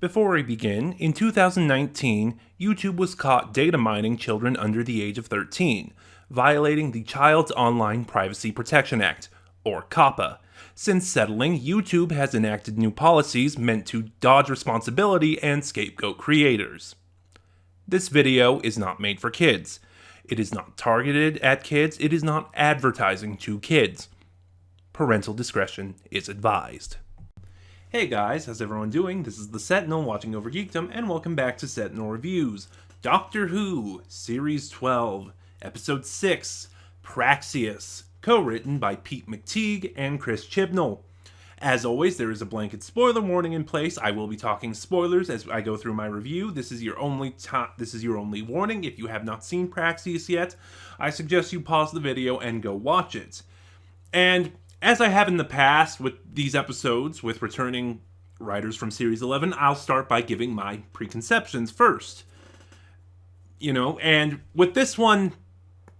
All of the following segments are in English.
Before we begin, in 2019, YouTube was caught data mining children under the age of 13, violating the Child's Online Privacy Protection Act, or COPPA. Since settling, YouTube has enacted new policies meant to dodge responsibility and scapegoat creators. This video is not made for kids. It is not targeted at kids. It is not advertising to kids. Parental discretion is advised. Hey guys, how's everyone doing? This is the Sentinel watching over Geekdom, and welcome back to Sentinel Reviews. Doctor Who, Series 12, Episode 6, Praxeus, co-written by Pete McTeague and Chris Chibnall. As always, there is a blanket spoiler warning in place. I will be talking spoilers as I go through my review. This is your only warning. If you have not seen Praxeus yet, I suggest you pause the video and go watch it. And as I have in the past with these episodes, with returning writers from Series 11, I'll start by giving my preconceptions first. And with this one,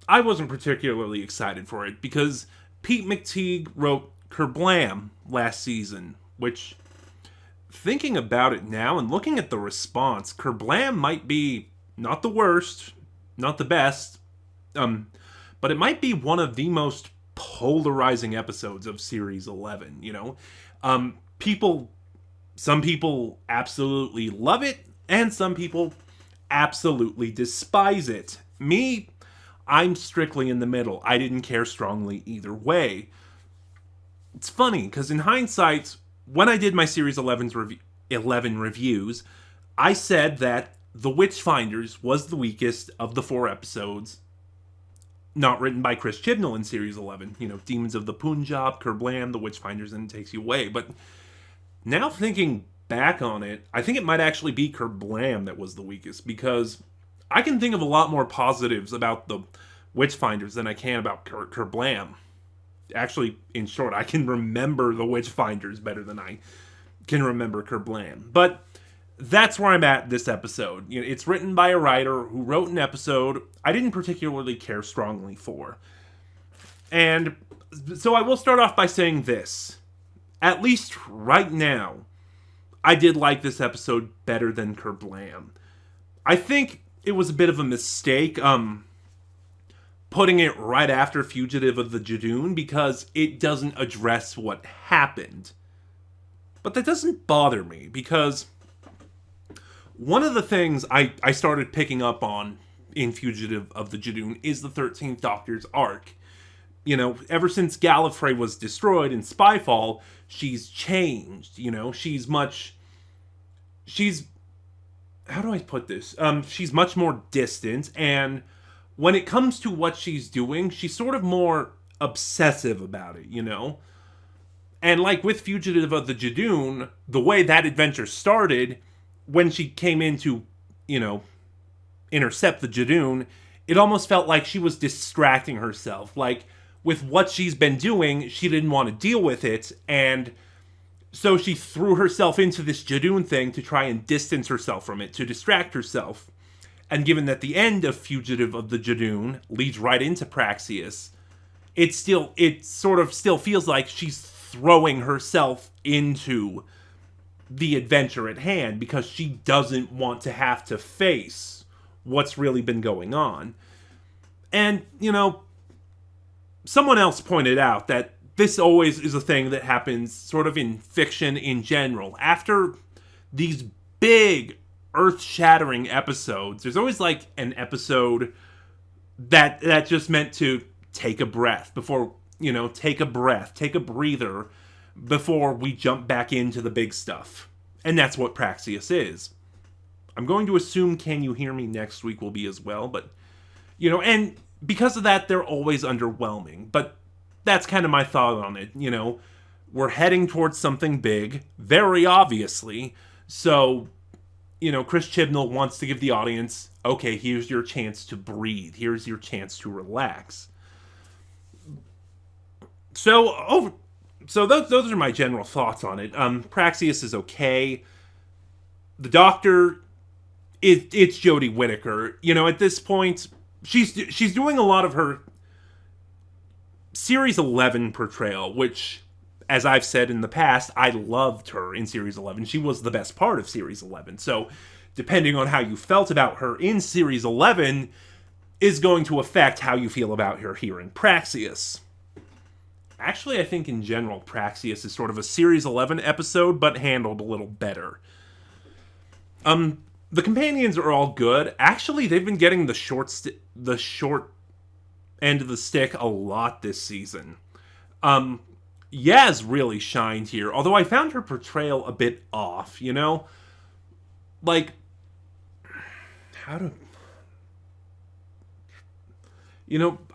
I wasn't particularly excited for it, because Pete McTeague wrote Kerblam last season, which, thinking about it now and looking at the response, Kerblam might be not the worst, not the best, but it might be one of the most polarizing episodes of Series 11, some people absolutely love it, and some people absolutely despise it. Me, I'm strictly in the middle. I didn't care strongly either way. It's funny, because in hindsight, when I did my Series 11 reviews, I said that The Witchfinders was the weakest of the 4 episodes not written by Chris Chibnall in Series 11. Demons of the Punjab, Kerblam, The Witchfinders, and It Takes You Away. But now thinking back on it, I think it might actually be Kerblam that was the weakest, because I can think of a lot more positives about The Witchfinders than I can about Kerblam. Actually, in short, I can remember The Witchfinders better than I can remember Kerblam. But that's where I'm at this episode. It's written by a writer who wrote an episode I didn't particularly care strongly for. And so I will start off by saying this. At least right now, I did like this episode better than Kerblam. I think it was a bit of a mistake putting it right after Fugitive of the Jadoon, because it doesn't address what happened. But that doesn't bother me, because one of the things I started picking up on in Fugitive of the Jadoon is the 13th Doctor's arc. Ever since Gallifrey was destroyed in Spyfall, she's changed. How do I put this? She's much more distant, and when it comes to what she's doing, she's sort of more obsessive about it, And like with Fugitive of the Jadoon, the way that adventure started, when she came in to, intercept the Jadoon, it almost felt like she was distracting herself. Like, with what she's been doing, she didn't want to deal with it, and so she threw herself into this Jadoon thing to try and distance herself from it, to distract herself. And given that the end of Fugitive of the Jadoon leads right into Praxeus, it sort of still feels like she's throwing herself into the adventure at hand, because she doesn't want to have to face what's really been going on. And, someone else pointed out that this always is a thing that happens sort of in fiction in general. After these big, earth-shattering episodes, there's always like an episode that just meant to take a breath before, take a breather before we jump back into the big stuff. And that's what Praxeus is. I'm going to assume Can You Hear Me next week will be as well, but, and because of that, they're always underwhelming. But that's kind of my thought on it, We're heading towards something big, very obviously, so Chris Chibnall wants to give the audience, okay, here's your chance to breathe. Here's your chance to relax. So those are my general thoughts on it. Praxeus is okay. The Doctor, it's Jodie Whittaker. At this point, she's doing a lot of her Series 11 portrayal, which as I've said in the past, I loved her in Series 11. She was the best part of Series 11. So, depending on how you felt about her in Series 11, is going to affect how you feel about her here in Praxeus. Actually, I think in general, Praxeus is sort of a Series 11 episode, but handled a little better. The companions are all good. Actually, they've been getting the short end of the stick a lot this season. Yaz really shined here, although I found her portrayal a bit off, you know? Like,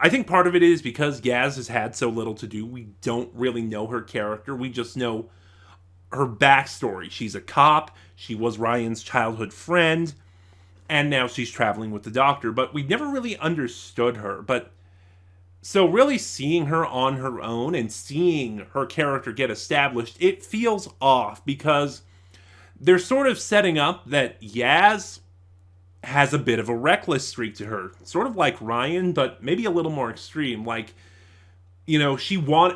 I think part of it is because Yaz has had so little to do, we don't really know her character. We just know her backstory. She's a cop, she was Ryan's childhood friend, and now she's traveling with the Doctor, but we never really understood her. But so really seeing her on her own and seeing her character get established, it feels off because they're sort of setting up that Yaz has a bit of a reckless streak to her. Sort of like Ryan, but maybe a little more extreme. Like,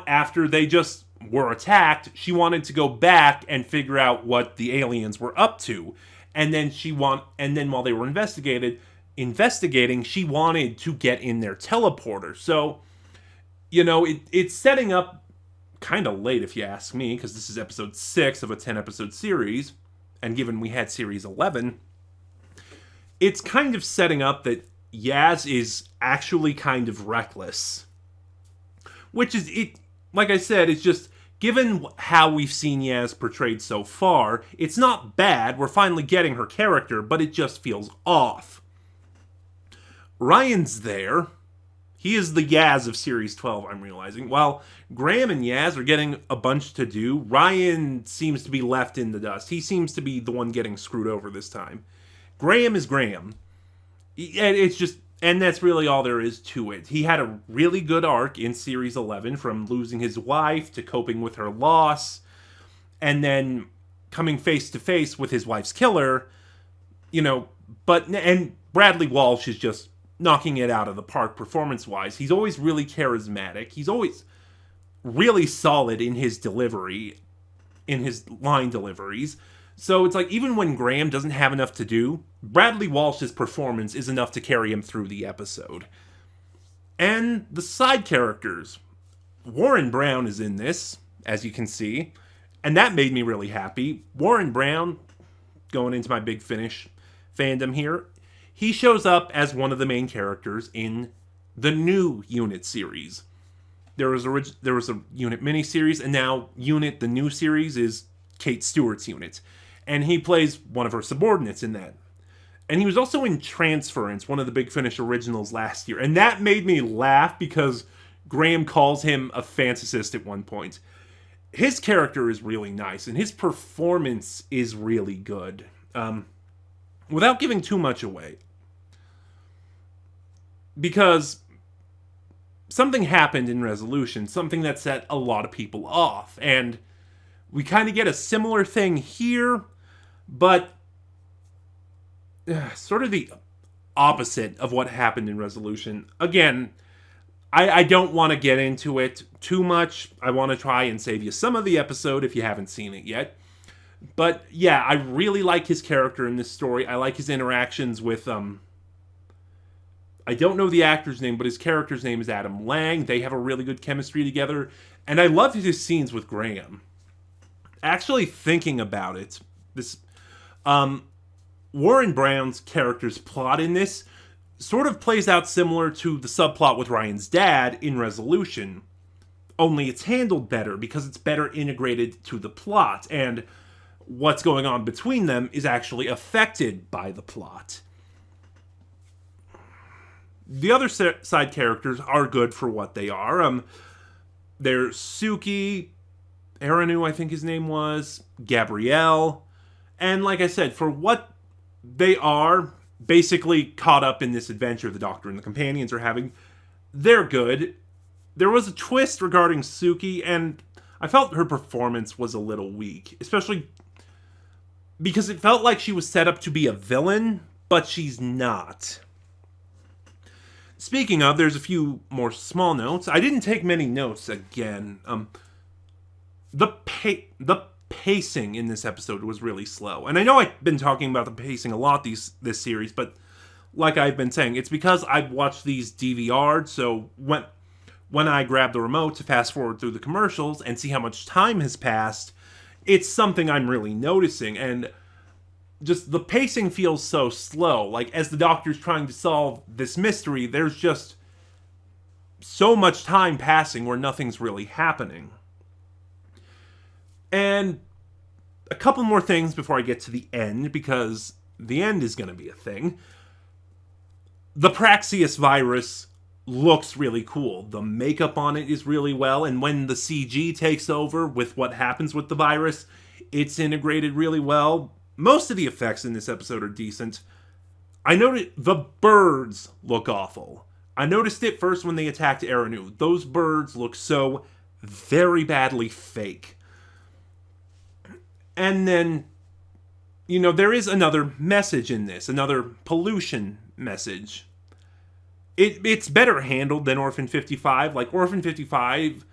after they just were attacked, she wanted to go back and figure out what the aliens were up to. And then while they were investigating, she wanted to get in their teleporter. So, it's setting up kind of late, if you ask me, because this is episode 6 of a 10-episode series, and given we had series 11, it's kind of setting up that Yaz is actually kind of reckless. Which is, like I said, it's just, given how we've seen Yaz portrayed so far, it's not bad, we're finally getting her character, but it just feels off. Ryan's there. He is the Yaz of Series 12, I'm realizing. While Graham and Yaz are getting a bunch to do, Ryan seems to be left in the dust. He seems to be the one getting screwed over this time. Graham is Graham. And that's really all there is to it. He had a really good arc in Series 11, from losing his wife to coping with her loss, and then coming face to face with his wife's killer, and Bradley Walsh is just knocking it out of the park performance-wise. He's always really charismatic. He's always really solid in his delivery, in his line deliveries. So it's like, even when Graham doesn't have enough to do, Bradley Walsh's performance is enough to carry him through the episode. And the side characters. Warren Brown is in this, as you can see, and that made me really happy. Warren Brown, going into my Big Finish fandom here, he shows up as one of the main characters in the new Unit series. There was a Unit miniseries, and now Unit, the new series, is Kate Stewart's unit. And he plays one of her subordinates in that. And he was also in Transference, one of the Big Finish originals last year. And that made me laugh because Graham calls him a fantasist at one point. His character is really nice, and his performance is really good. Without giving too much away. Because something happened in Resolution, something that set a lot of people off. And we kind of get a similar thing here, but sort of the opposite of what happened in Resolution. Again, I don't want to get into it too much. I want to try and save you some of the episode if you haven't seen it yet. But yeah, I really like his character in this story. I like his interactions with, I don't know the actor's name, but his character's name is Adam Lang. They have a really good chemistry together. And I love his scenes with Graham. Actually thinking about it, this Warren Brown's character's plot in this sort of plays out similar to the subplot with Ryan's dad in Resolution. Only it's handled better because it's better integrated to the plot, and what's going on between them is actually affected by the plot. The other side characters are good for what they are. There's Suki, Aranu, I think his name was, Gabrielle, and like I said, for what they are, basically caught up in this adventure the Doctor and the companions are having, they're good. There was a twist regarding Suki, and I felt her performance was a little weak, especially because it felt like she was set up to be a villain, but she's not. Speaking of, there's a few more small notes. I didn't take many notes again. the pacing in this episode was really slow. And I know I've been talking about the pacing a lot this series, but like I've been saying, it's because I've watched these DVR'd, so when I grab the remote to fast forward through the commercials and see how much time has passed, it's something I'm really noticing. And just the pacing feels so slow. Like, as the Doctor's trying to solve this mystery, there's just so much time passing where nothing's really happening. And a couple more things before I get to the end, because the end is going to be a thing. The Praxeus virus looks really cool. The makeup on it is really well, and when the CG takes over with what happens with the virus, it's integrated really well. Most of the effects in this episode are decent. I noticed the birds look awful. I noticed it first when they attacked Erinu. Those birds look so very badly fake. And then, there is another message in this, another pollution message. It's better handled than Orphan 55. Like, Orphan 55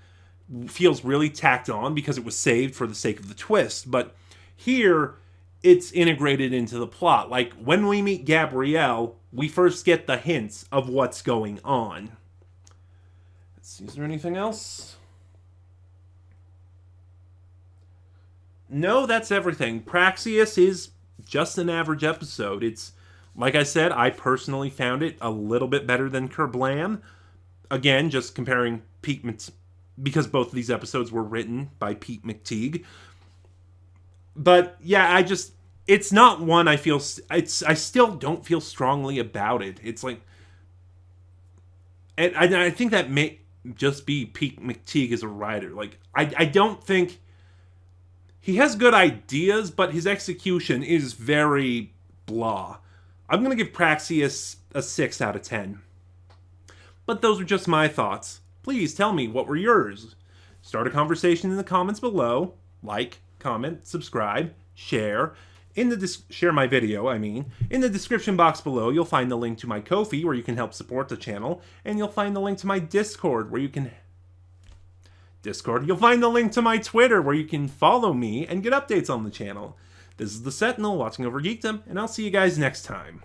feels really tacked on because it was saved for the sake of the twist. But here, it's integrated into the plot. Like, when we meet Gabrielle, we first get the hints of what's going on. Let's see, is there anything else? No, that's everything. Praxeus is just an average episode. It's, like I said, I personally found it a little bit better than Kerblam. Again, just comparing because both of these episodes were written by Pete McTeague. But yeah, it's not one I feel, I still don't feel strongly about it. It's like, and I think that may just be Pete McTeague as a writer. Like, I don't think, he has good ideas, but his execution is very blah. I'm going to give Praxeus a 6 out of 10. But those are just my thoughts. Please tell me, what were yours? Start a conversation in the comments below. Like, comment, subscribe, share. Share my video, In the description box below, you'll find the link to my Ko-fi, where you can help support the channel. And you'll find the link to my Discord, where you can... You'll find the link to my Twitter, where you can follow me and get updates on the channel. This is the Sentinel, watching over Geekdom, and I'll see you guys next time.